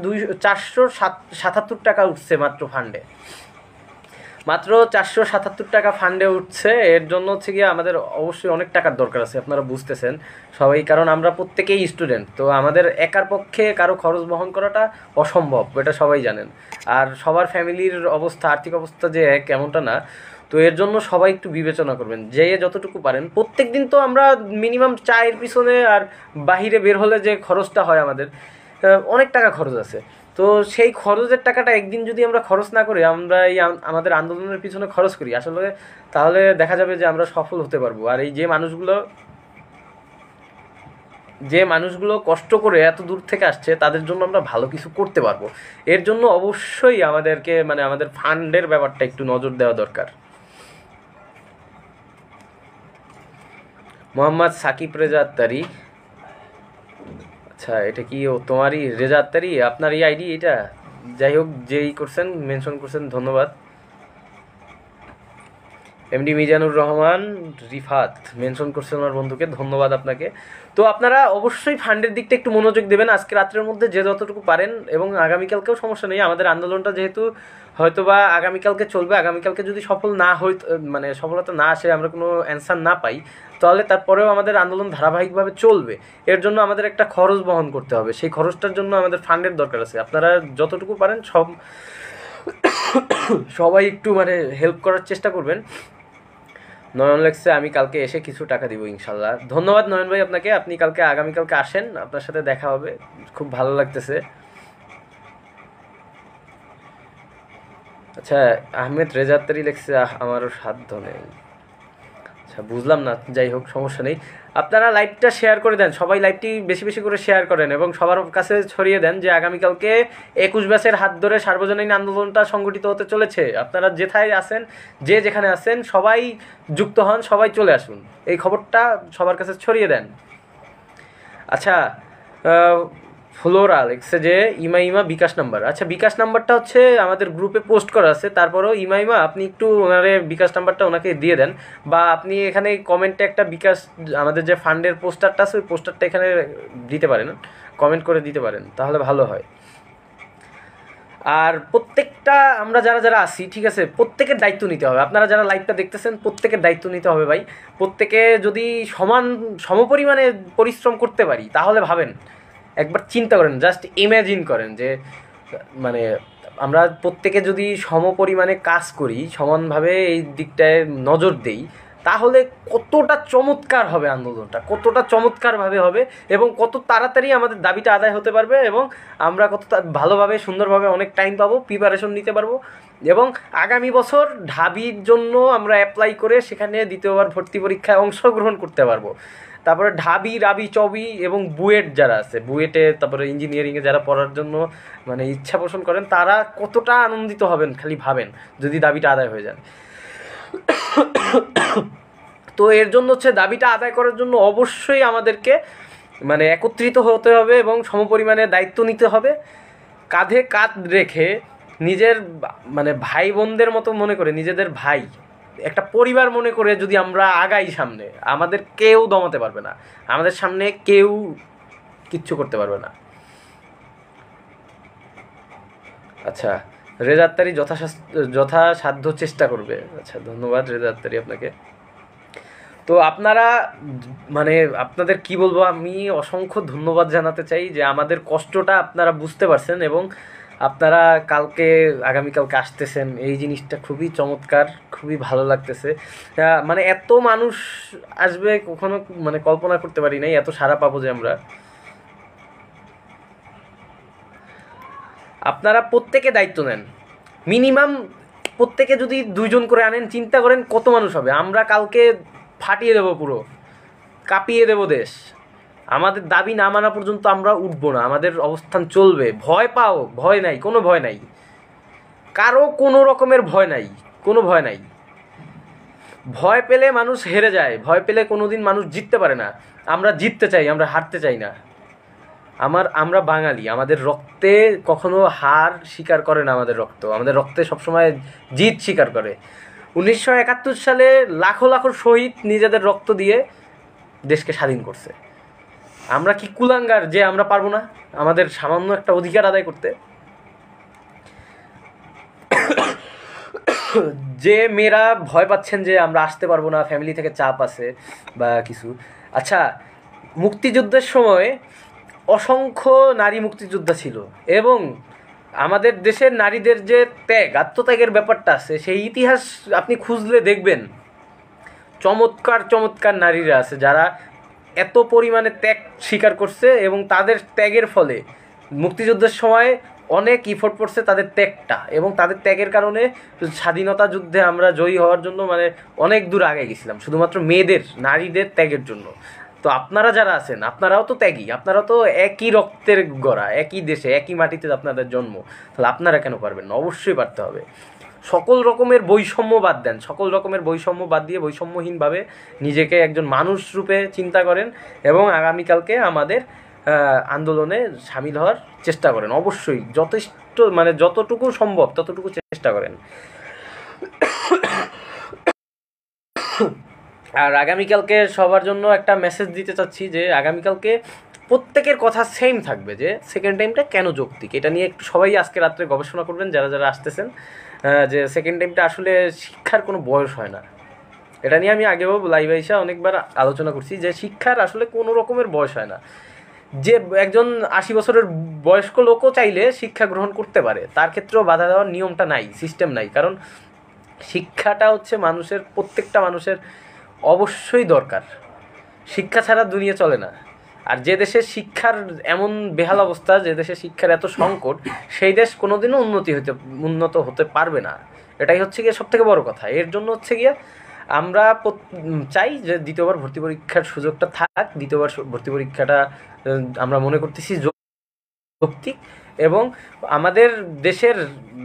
477 টাকা উঠছে মাত্র ফান্ডে। মাত্র 477 টাকা ফান্ডে উঠছে। এর জন্য হচ্ছে গিয়ে আমাদের অবশ্যই অনেক টাকার দরকার আছে, আপনারা বুঝতেছেন সবাই, কারণ আমরা প্রত্যেকেই স্টুডেন্ট। তো আমাদের একার পক্ষে কারো খরচ বহন করাটা অসম্ভব, এটা সবাই জানেন। আর সবার ফ্যামিলির আর্থিক অবস্থা যে এমনটা না। তো এর জন্য সবাই একটু বিবেচনা করবেন, যে যতটুকু পারেন। প্রত্যেক দিন তো আমরা মিনিমাম চায়ের পিছনে আর বাহিরে বের হলে যে খরচটা হয় আমাদের, অনেক টাকা খরচ আছে। তো সেই খরচের টাকাটা একদিন যদি আমরা খরচ না করে আমরা আমাদের আন্দোলনের পিছনে খরচ করি, আসলে তাহলে দেখা যাবে যে আমরা সফল হতে পারবো। আর এই যে মানুষগুলো কষ্ট করে এত দূর থেকে আসছে, তাদের জন্য আমরা ভালো কিছু করতে পারবো। এর জন্য অবশ্যই আমাদেরকে আমাদের ফান্ডের ব্যাপারটা একটু নজর দেওয়া দরকার। মোহাম্মদ সাকিব রেজা আত্তারি, আচ্ছা এটা কি তোমারই রেজা আত্তারি, আপনার এই আইডি এটা? যাই হোক, যেই করছেন মেনশন করছেন, ধন্যবাদ। এমডি মিজানুর রহমান রিফাত মেনশন করছেন আমার বন্ধুকে, ধন্যবাদ আপনাকে। তো আপনারা অবশ্যই ফান্ডের দিকটা একটু মনোযোগ দেবেন আজকে রাত্রের মধ্যে যে যতটুকু পারেন, এবং আগামীকালকেও সমস্যা নেই। আমাদের আন্দোলনটা যেহেতু হয়তোবা আগামীকালকে চলবে, আগামীকালকে যদি সফল না হই, মানে সফলতা না আসে, আমরা কোনো অ্যান্সার না পাই, তাহলে তারপরেও আমাদের আন্দোলন ধারাবাহিকভাবে চলবে। এর জন্য আমাদের একটা খরচ বহন করতে হবে, সেই খরচটার জন্য আমাদের ফান্ডের দরকার আছে। আপনারা যতটুকু পারেন সবাই একটু মানে হেল্প করার চেষ্টা করবেন। নয়ন লেখছে আমি কালকে এসে কিছু টাকা দিব ইনশাল্লাহ। ধন্যবাদ নয়ন ভাই আপনাকে, আপনি আগামীকালকে আসেন, আপনার সাথে দেখা হবে, খুব ভালো লাগতেছে। আচ্ছা, আহমেদ রেজাত্তারি লেখছে আমারও সাধ্য নেই। আচ্ছা, বুঝলাম না, যাই হোক সমস্যা নেই। আপনারা লাইভটা শেয়ার করে দেন, সবাই লাইভটি বেশি বেশি করে শেয়ার করেন এবং সবার কাছে ছড়িয়ে দেন যে আগামীকালকে 21 ব্যাচের হাত ধরে সার্বজনীন আন্দোলনটা সংগঠিত হতে চলেছে। আপনারা যেথায় আছেন, যে যেখানে আছেন, সবাই যুক্ত হন, সবাই চলে আসুন, এই খবরটা সবার কাছে ছড়িয়ে দেন। আচ্ছা, ফ্লোরা লিখছে যে ইমা বিকাশ নাম্বার। আচ্ছা, বিকাশ নাম্বারটা হচ্ছে আমাদের গ্রুপে পোস্ট করা আছে, তারপরেও ইমা আপনি একটু ওনারে বিকাশ নাম্বারটা ওনাকে দিয়ে দেন, বা আপনি এখানে কমেন্টে একটা বিকাশ, আমাদের যে ফান্ডের পোস্টারটা আছে ওই পোস্টারটা এখানে দিতে পারেন, কমেন্ট করে দিতে পারেন, তাহলে ভালো হয়। আর প্রত্যেকটা আমরা যারা যারা আছি, ঠিক আছে, প্রত্যেকের দায়িত্ব নিতে হবে। আপনারা যারা লাইভটা দেখতেছেন প্রত্যেকের দায়িত্ব নিতে হবে ভাই। প্রত্যেকে যদি সমপরিমাণে পরিশ্রম করতে পারি, তাহলে ভাবেন, একবার চিন্তা করেন, জাস্ট ইম্যাজিন করেন যে মানে আমরা প্রত্যেকে যদি সমপরিমাণে কাজ করি, সমানভাবে এই দিকটায় নজর দেই, তাহলে কতটা চমৎকার হবে আন্দোলনটা, কতটা চমৎকারভাবে হবে, এবং কত তাড়াতাড়ি আমাদের দাবিটা আদায় হতে পারবে, এবং আমরা কত ভালোভাবে সুন্দরভাবে অনেক টাইম পাবো, প্রিপারেশন নিতে পারবো, এবং আগামী বছর ঢাবির জন্য আমরা অ্যাপ্লাই করে সেখানে দ্বিতীয়বার ভর্তি পরীক্ষায় অংশগ্রহণ করতে পারবো। তারপরে ঢাবি, রাবি, চবি এবং বুয়েট যারা আছে, বুয়েটে তারপরে ইঞ্জিনিয়ারিংয়ে যারা পড়ার জন্য মানে ইচ্ছা পোষণ করেন, তারা কতটা আনন্দিত হবেন খালি ভাবেন যদি দাবিটা আদায় হয়ে যান। তো এর জন্য হচ্ছে দাবিটা আদায় করার জন্য অবশ্যই আমাদেরকে মানে একত্রিত হতে হবে এবং সমপরিমাণে দায়িত্ব নিতে হবে, কাঁধে কাঁধ রেখে নিজের মানে ভাই বোনদের মতো মনে করে, নিজেদের ভাই, একটা পরিবার মনে করে যদি আমরা আগাই সামনে, আমাদের কেউ দমাতে পারবে না, আমাদের সামনে কেউ কিচ্ছু করতে পারবে না। আচ্ছা, রেজাত্তারি যথাসাধ্য চেষ্টা করবে। আচ্ছা, ধন্যবাদ রেজাত্তারি আপনাকে। তো আপনারা মানে আপনাদের কি বলবো, আমি অসংখ্য ধন্যবাদ জানাতে চাই যে আমাদের কষ্টটা আপনারা বুঝতে পারছেন, এবং আপনারা আগামীকালকে আসতেছেন, এই জিনিসটা খুবই চমৎকার, খুবই ভালো লাগতেছে। মানে এত মানুষ আসবে কখনো মানে কল্পনা করতে পারি নাই, এত সাড়া পাবো যে আমরা। আপনারা প্রত্যেকে দায়িত্ব নেন, মিনিমাম প্রত্যেকে যদি 2 জন করে আনেন, চিন্তা করেন কত মানুষ হবে। আমরা কালকে ফাটিয়ে দেবো, পুরো কাঁপিয়ে দেবো দেশ। আমাদের দাবি না মানা পর্যন্ত আমরা উঠবো না, আমাদের অবস্থান চলবে। ভয় পাও, ভয় নাই, কোনো ভয় নাই, কারো কোনো রকমের ভয় নাই, কোনো ভয় নাই। ভয় পেলে মানুষ হেরে যায়, ভয় পেলে কোনোদিন মানুষ জিততে পারে না। আমরা জিততে চাই, আমরা হারতে চাই না। আমরা বাঙালি, আমাদের রক্তে কখনো হার স্বীকার করে না, আমাদের রক্তে সবসময় জিত স্বীকার করে। 1971 সালে লাখো লাখো শহীদ নিজেদের রক্ত দিয়ে দেশকে স্বাধীন করছে। আমরা কি কুলাঙ্গার যে আমরা পারবো না আমাদের সামান্য একটা অধিকার আদায় করতে? যে মেয়েরা ভয় পাচ্ছেন যে আমরা আসতে পারবো না, ফ্যামিলি থেকে চাপ আছে বা কিছু। আচ্ছা, মুক্তিযুদ্ধের সময় অসংখ্য নারী মুক্তিযোদ্ধা ছিল, এবং আমাদের দেশের নারীদের যে আত্মত্যাগের ব্যাপারটা আছে, সেই ইতিহাস আপনি খুঁজলে দেখবেন চমৎকার চমৎকার নারীরা আছে যারা এত পরিমাণে ত্যাগ স্বীকার করছে, এবং তাদের ত্যাগের ফলে মুক্তিযুদ্ধের সময় অনেক ইফোর্ট পড়ছে তাদের ত্যাগটা, এবং তাদের ত্যাগের কারণে স্বাধীনতা যুদ্ধে আমরা জয়ী হওয়ার জন্য মানে অনেক দূর আগে গেছিলাম, শুধুমাত্র নারীদের ত্যাগের জন্য। তো আপনারা যারা আছেন, আপনারাও তো ত্যাগী, আপনারা তো একই রক্তের গড়া, একই দেশে একই মাটিতে আপনাদের জন্ম, তাহলে আপনারা কেন পারবেন না? অবশ্যই পারতে হবে। সকল রকমের বৈষম্য বাদ দেন, সকল রকমের বৈষম্য বাদ দিয়ে বৈষম্যহীনভাবে নিজেকে একজন মানুষ রূপে চিন্তা করেন, এবং আগামীকালকে আমাদের আন্দোলনে সামিল হওয়ার চেষ্টা করেন। অবশ্যই যথেষ্ট মানে যতটুকু সম্ভব ততটুকু চেষ্টা করেন। আর আগামীকালকে সবার জন্য একটা মেসেজ দিতে চাচ্ছি যে আগামীকালকে প্রত্যেকের কথা সেম থাকবে, যে সেকেন্ড টাইমটা কেন যৌক্তিক, এটা নিয়ে একটু সবাই আজকে রাত্রে গবেষণা করবেন যারা যারা আসতেছেন, যে সেকেন্ড টাইমটা আসলে শিক্ষার কোনো বয়স হয় না। এটা নিয়ে আমি আগেও লাইভ আইসা অনেকবার আলোচনা করছি যে শিক্ষার আসলে কোনো রকমের বয়স হয় না। যে একজন 80 বছরের বয়স্ক লোকও চাইলে শিক্ষা গ্রহণ করতে পারে, তার ক্ষেত্রেও বাধা দেওয়ার নিয়মটা নাই, সিস্টেম নাই। কারণ শিক্ষাটা হচ্ছে মানুষের, প্রত্যেকটা মানুষের অবশ্যই দরকার। শিক্ষা ছাড়া দুনিয়া চলে না। আর যে দেশের শিক্ষার এমন বেহাল অবস্থা, যে দেশে শিক্ষার এত সংকট, সেই দেশ কোনোদিনও উন্নত হতে পারবে না। এটাই হচ্ছে গিয়ে সবথেকে বড় কথা। এর জন্য হচ্ছে গিয়ে আমরা চাই যে দ্বিতীয়বার ভর্তি পরীক্ষার সুযোগটা থাক। দ্বিতীয়বার ভর্তি পরীক্ষাটা আমরা মনে করতেছি যৌক্তিক, এবং আমাদের দেশের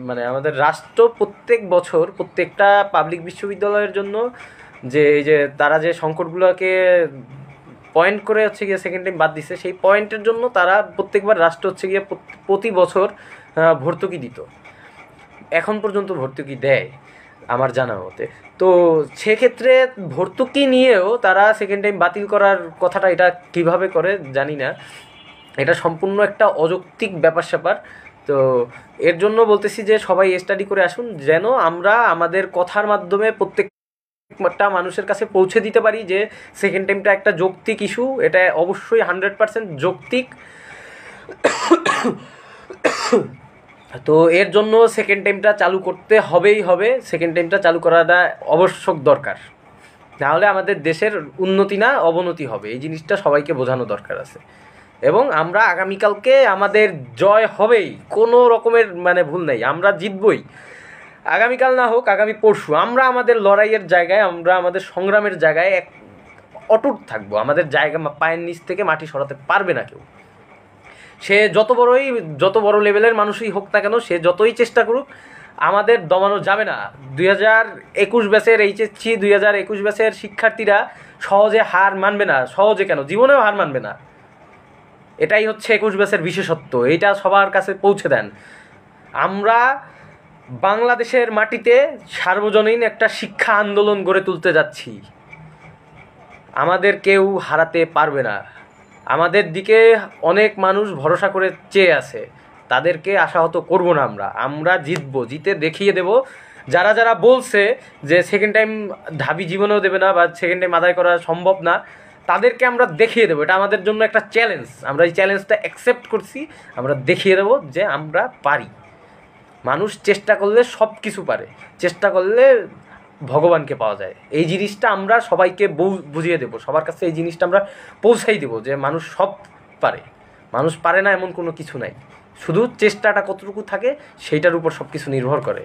মানে আমাদের রাষ্ট্র প্রত্যেক বছর প্রত্যেকটা পাবলিক বিশ্ববিদ্যালয়ের জন্য যে এই যে তারা যে সংকটগুলোকে পয়েন্ট করে হচ্ছে গিয়ে সেকেন্ড টাইম বাদ দিচ্ছে, সেই পয়েন্টের জন্য তারা প্রত্যেকবার রাষ্ট্র হচ্ছে গিয়ে প্রতি বছর ভর্তুকি দিত। এখন পর্যন্ত ভর্তুকি দেয় আমার জানা মতে। তো সেক্ষেত্রে ভর্তুকি নিয়েও তারা সেকেন্ড টাইম বাতিল করার কথাটা, এটা কিভাবে করে জানি না। এটা সম্পূর্ণ একটা অযৌক্তিক ব্যাপার স্যাপার। তো এর জন্য বলতেছি যে সবাই স্টাডি করে আসুন, যেন আমরা আমাদের কথার মাধ্যমে প্রত্যেকটা মানুষের কাছে পৌঁছে দিতে পারি যে সেকেন্ড টাইমটা একটা যৌক্তিক ইস্যু, এটা অবশ্যই 100% যৌক্তিক। তো এর জন্য সেকেন্ড টাইমটা চালু করতে হবে। সেকেন্ড টাইমটা চালু করাটা আবশ্যক দরকার, নাহলে আমাদের দেশের উন্নতি না অবনতি হবে। এই জিনিসটা সবাইকে বোঝানো দরকার আছে। এবং আমরা আগামীকালকে আমাদের জয় হবেই, কোনো রকমের মানে ভুল নেই, আমরা জিতবই। আগামীকাল না হোক আগামী পরশু, আমরা আমাদের লড়াইয়ের জায়গায়, আমরা আমাদের সংগ্রামের জায়গায় অটুট থাকবো। আমাদের জায়গা পায়ের নিচ থেকে মাটি সরাতে পারবে না কেউ। সে যত বড় লেভেলের মানুষই হোক না কেন, সে যতই চেষ্টা করুক, আমাদের দমানো যাবে না। 2021 ব্যাচের এইচএসসি 2021 ব্যাচের শিক্ষার্থীরা সহজে হার মানবে না। সহজে কেন, জীবনেও হার মানবে না। এটাই হচ্ছে 21 ব্যাচের বিশেষত্ব। এইটা সবার কাছে পৌঁছে দেন। আমরা বাংলাদেশের মাটিতে সার্বজনীন একটা শিক্ষা আন্দোলন গড়ে তুলতে যাচ্ছি। আমাদের কেউ হারাতে পারবে না। আমাদের দিকে অনেক মানুষ ভরসা করে চেয়ে আছে, তাদেরকে আশাহত করব না। আমরা জিতবো, জিতে দেখিয়ে দেব। যারা যারা বলছে যে সেকেন্ড টাইম ঢাবি জীবনেও দেবে না বা সেকেন্ড টাইম আদায় করা সম্ভব না, তাদেরকে আমরা দেখিয়ে দেবো। এটা আমাদের জন্য একটা চ্যালেঞ্জ, আমরা এই চ্যালেঞ্জটা অ্যাকসেপ্ট করছি। আমরা দেখিয়ে দেবো যে আমরা পারি। মানুষ চেষ্টা করলে সব কিছু পারে, চেষ্টা করলে ভগবানকে পাওয়া যায়। এই জিনিসটা আমরা সবাইকে বুঝিয়ে দেবো, সবার কাছে এই জিনিসটা আমরা পৌঁছাই দেবো যে মানুষ সব পারে। মানুষ পারে না এমন কোনো কিছু নাই, শুধু চেষ্টাটা কতটুকু থাকে সেইটার উপর সব কিছু নির্ভর করে।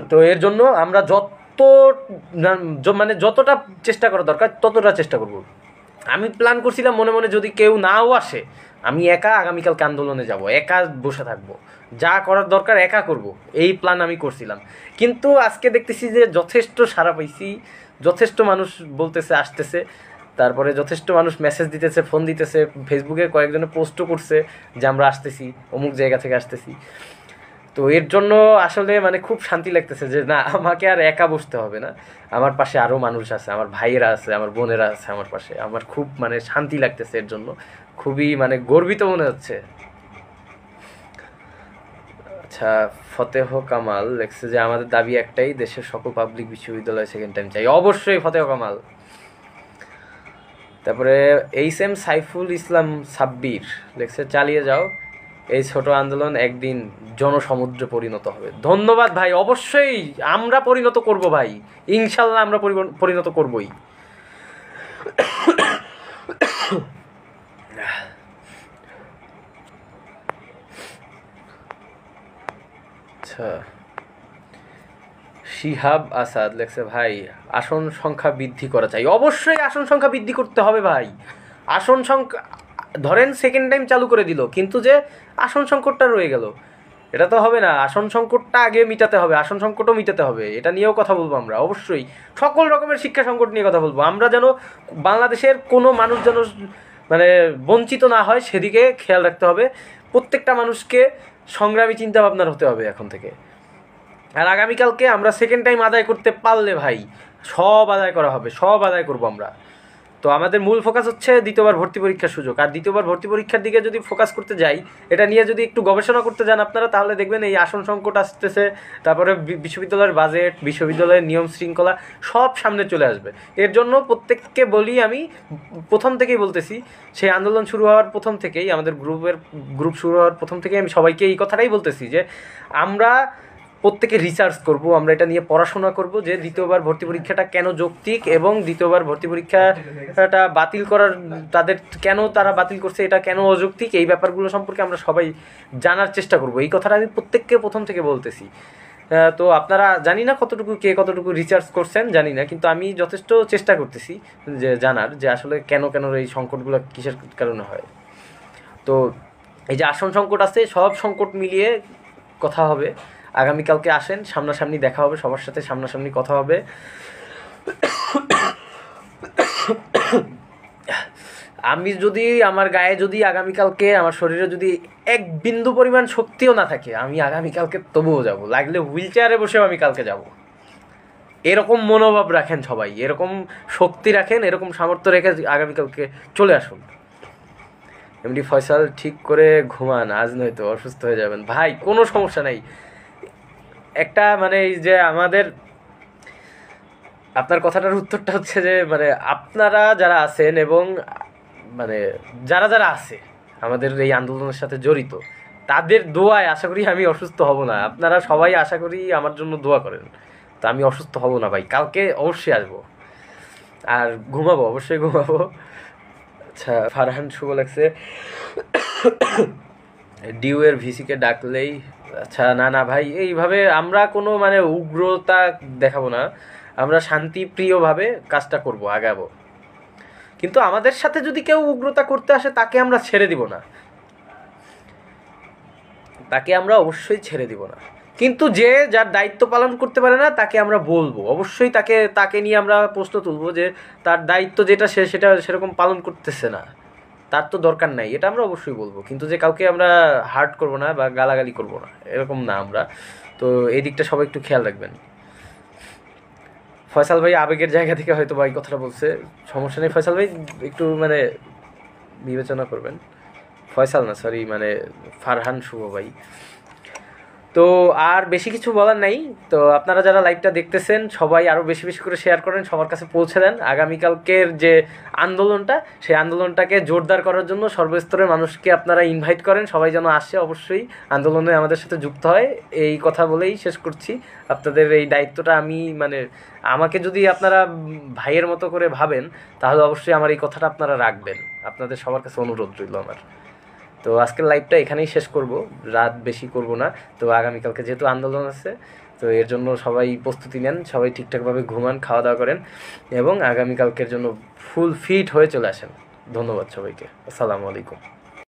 তো এর জন্য আমরা মানে যতটা চেষ্টা করা দরকার ততটা চেষ্টা করব। আমি প্ল্যান করছিলাম মনে মনে যদি কেউ নাও আসে, আমি একা আগামীকালকে আন্দোলনে যাব, একা বসে থাকবো, যা করার দরকার একা করব, এই প্ল্যান আমি করছিলাম। কিন্তু আজকে দেখতেছি যে যথেষ্ট সাড়া পাইছি, যথেষ্ট মানুষ বলতেছে আসতেছে, তারপরে যথেষ্ট মানুষ মেসেজ দিতেছে, ফোন দিতেছে, ফেসবুকে কয়েকজনে পোস্টও করছে যে আমরা আসতেছি, অমুক জায়গা থেকে আসতেছি। তো এর জন্য আসলে মানে খুব শান্তি লাগতেছে যে না, আমাকে আর একা বসতে হবে না, আমার পাশে আরও মানুষ আছে, আমার ভাইয়েরা আছে, আমার বোনেরা আছে আমার পাশে। আমার খুব মানে শান্তি লাগতেছে, এর জন্য খুবই মানে গর্বিত মনে হচ্ছে। আচ্ছা, ফতেহ কামাল লেখছে যে আমাদের দাবি একটাই, দেশের সকল পাবলিক বিশ্ববিদ্যালয়ে সেকেন্ড টাইম চাই। অবশ্যই ফতেহ কামাল। তারপরে এইচ.এম. সাইফুল ইসলাম সাব্বির লেখছে চালিয়ে যাও, এই ছোট আন্দোলন একদিন জনসমুদ্রে পরিণত হবে। ধন্যবাদ ভাই, অবশ্যই আমরা পরিণত করব ভাই, ইনশাল্লাহ আমরা পরিণত করবই। আচ্ছা, শিহাব আসাদ লেখছে ভাই আসন সংখ্যা বৃদ্ধি করা চাই। অবশ্যই আসন সংখ্যা বৃদ্ধি করতে হবে ভাই। আসন সংখ্যা ধরেন সেকেন্ড টাইম চালু করে দিল, কিন্তু যে আসন সংকটটা রয়ে গেল, এটা তো হবে না। আসন সংকটটা আগে মিটাতে হবে, আসন সংকটও মিটাতে হবে। এটা নিয়েও কথা বলবো আমরা, অবশ্যই সকল রকমের শিক্ষা সংকট নিয়ে কথা বলবো আমরা, যেন বাংলাদেশের কোনো মানুষ যেন মানে বঞ্চিত না হয় সেদিকে খেয়াল রাখতে হবে। প্রত্যেকটা মানুষকে সংগ্রামী চিন্তাভাবনার হতে হবে এখন থেকে। আর আগামীকালকে আমরা সেকেন্ড টাইম আদায় করতে পারলে ভাই সব আদায় করা হবে, সব আদায় করবো আমরা। তো আমাদের মূল ফোকাস হচ্ছে দ্বিতীয়বার ভর্তি পরীক্ষার সুযোগ। আর দ্বিতীয়বার ভর্তি পরীক্ষার দিকে যদি ফোকাস করতে যাই, এটা নিয়ে যদি একটু গবেষণা করতে যান আপনারা, তাহলে দেখবেন এই আসন সংকট আসতেছে, তারপরে বিশ্ববিদ্যালয়ের বাজেট, বিশ্ববিদ্যালয়ের নিয়ম শৃঙ্খলা সব সামনে চলে আসবে। এর জন্য প্রত্যেককে বলি, আমি প্রথম থেকেই বলতেছি, সেই আন্দোলন শুরু হওয়ার প্রথম থেকেই, আমাদের গ্রুপ শুরু হওয়ার প্রথম থেকেই আমি সবাইকে এই কথাটাই বলতেছি যে আমরা প্রত্যেকে রিসার্চ করব, আমরা এটা নিয়ে পড়াশোনা করব যে দ্বিতীয়বার ভর্তি পরীক্ষাটা কেন যৌক্তিক, এবং দ্বিতীয়বার ভর্তি পরীক্ষাটা বাতিল করার তাদের কেন তারা বাতিল করছে, এটা কেন অযৌক্তিক, এই ব্যাপারগুলো সম্পর্কে আমরা সবাই জানার চেষ্টা করব। এই কথাটা আমি প্রত্যেককে প্রথম থেকে বলতেছি। তো আপনারা জানি না কতটুকু রিসার্চ করছেন জানি না, কিন্তু আমি যথেষ্ট চেষ্টা করতেছি যে জানার যে আসলে কেন এই সংকটগুলো কিসের কারণে হয়। তো এই যে আসন সংকট আছে, সব সংকট মিলিয়ে কথা হবে। আগামীকালকে আসেন, সামনাসামনি দেখা হবে, সবার সাথে সামনাসামনি কথা হবে। আমি যদি আমার গায়ে যদি আগামীকালকে আমার শরীরে যদি এক বিন্দু পরিমাণ শক্তিও না থাকে, আমি আগামীকালকে তবুও যাব, লাগলে হুইল চেয়ারে বসেও আমি কালকে যাব। এরকম মনোভাব রাখেন সবাই, এরকম শক্তি রাখেন, এরকম সামর্থ্য রেখে আগামীকালকে চলে আসুন। এমডি ফয়সাল, ঠিক করে ঘুমান, আজ নয়তো অসুস্থ হয়ে যাবেন। ভাই কোনো সমস্যা নাই, একটা মানে এই যে আমাদের আপনার কথাটার উত্তরটা হচ্ছে যে মানে আপনারা যারা আছেন এবং মানে যারা আছে আমাদের এই আন্দোলনের সাথে জড়িত, তাদের দোয়ায় আশা করি আমি অসুস্থ হব না। আপনারা সবাই আশা করি আমার জন্য দোয়া করেন, তো আমি অসুস্থ হব না ভাই। কালকে অবশ্যই আসবো, আর ঘুমাবো, অবশ্যই ঘুমাবো। আচ্ছা, ফারহান শুভ লাগছে, ডিউ এর ভিসিকে ডাকলেই। আচ্ছা, না ভাই, এইভাবে আমরা কোনো মানে উগ্রতা দেখাবো না, আমরা শান্তিপ্রিয়ভাবে কাজটা করব, আগাবো। কিন্তু আমাদের সাথে যদি কেউ উগ্রতা করতে আসে, তাকে আমরা ছেড়ে দিব না, তাকে আমরা অবশ্যই ছেড়ে দিব না। কিন্তু যে যার দায়িত্ব পালন করতে পারে না, তাকে আমরা বলবো, অবশ্যই তাকে নিয়ে আমরা প্রশ্ন তুলবো যে তার দায়িত্ব যেটা সেটা সেরকম পালন করতেছে না, তার তো দরকার নাই, এটা আমরা অবশ্যই বলবো। কিন্তু যে কাউকে আমরা হার্ট করব না বা গালাগালি করব না, এরকম না আমরা। তো এই দিকটা সবাই একটু খেয়াল রাখবেন। ফয়সাল ভাই আবেগের জায়গা থেকে হয়তো ভাই কথাটা বলছে, সমস্যা নেই ফয়সাল ভাই, একটু মানে বিবেচনা করবেন। ফয়সাল না, সরি, মানে ফারহান শুভ ভাই। তো আর বেশি কিছু বলার নাই। তো আপনারা যারা লাইভটা দেখতেছেন সবাই আরও বেশি করে শেয়ার করেন, সবার কাছে পৌঁছে দেন। আগামীকালকের যে আন্দোলনটা, সেই আন্দোলনটাকে জোরদার করার জন্য সর্বস্তরের মানুষকে আপনারা ইনভাইট করেন, সবাই যেন আসে, অবশ্যই আন্দোলনে আমাদের সাথে যুক্ত হয়। এই কথা বলেই শেষ করছি। আপনাদের এই দায়িত্বটা আমি মানে আমাকে যদি আপনারা ভাইয়ের মতো করে ভাবেন, তাহলে অবশ্যই আমার এই কথাটা আপনারা রাখবেন। আপনাদের সবার কাছে অনুরোধ রইল আমার। তো আজকের লাইভটা এখানেই শেষ করব, রাত বেশি করব না। তো আগামীকালকে যেহেতু আন্দোলন আছে, তো এর জন্য সবাই প্রস্তুতি নেন, সবাই ঠিকঠাকভাবে ঘুমান, খাওয়া দাওয়া করেন, এবং আগামীকালকের জন্য ফুল ফিট হয়ে চলে আসেন। ধন্যবাদ সবাইকে, আসসালামু আলাইকুম।